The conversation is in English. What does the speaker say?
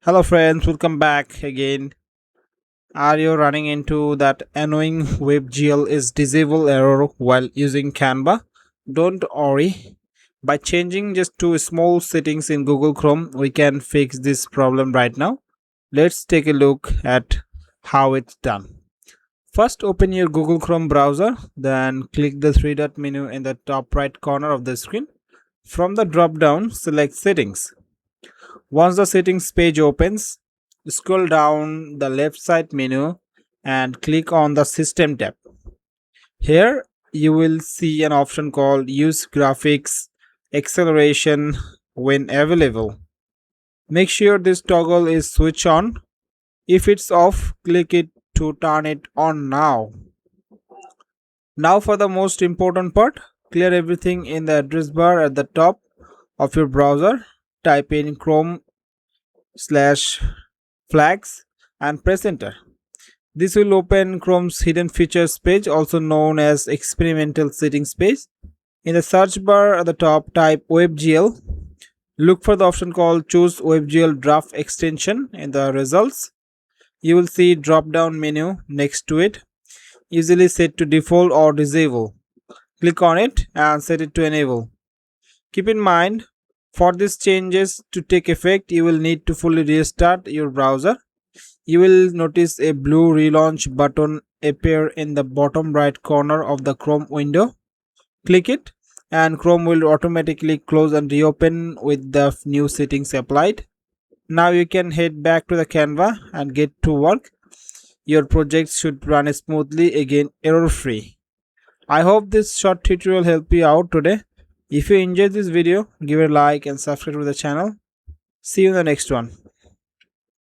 Hello friends, welcome back again. Are you running into that annoying WebGL is disable error while using Canva? Don't worry. By changing just two small settings in Google Chrome, we can fix this problem right now. Let's take a look at how it's done. First, open your Google Chrome browser, then click the three dot menu in the top right corner of the screen. From the drop down, select Settings. Once the settings page opens, scroll down the left side menu and click on the System tab. Here you will see an option called Use Graphics Acceleration when available. Make sure this toggle is switched on. If it's off, click it to turn it on now. Now for the most important part, clear everything in the address bar at the top of your browser. Type in Chrome/flags and press enter. This will open Chrome's hidden features page, also known as experimental settings page. In the search bar at the top, type WebGL. Look for the option called choose WebGL draft extension. In the results, you will see drop down menu next to it, usually set to default or disable. Click on it and set it to enable. Keep in mind, for these changes to take effect, you will need to fully restart your browser. You will notice a blue relaunch button appear in the bottom right corner of the Chrome window. Click it and Chrome will automatically close and reopen with the new settings applied. Now you can head back to the Canva and get to work. Your project should run smoothly again, error free. I hope this short tutorial helped you out today. If you enjoyed this video, give it a like and subscribe to the channel. See you in the next one.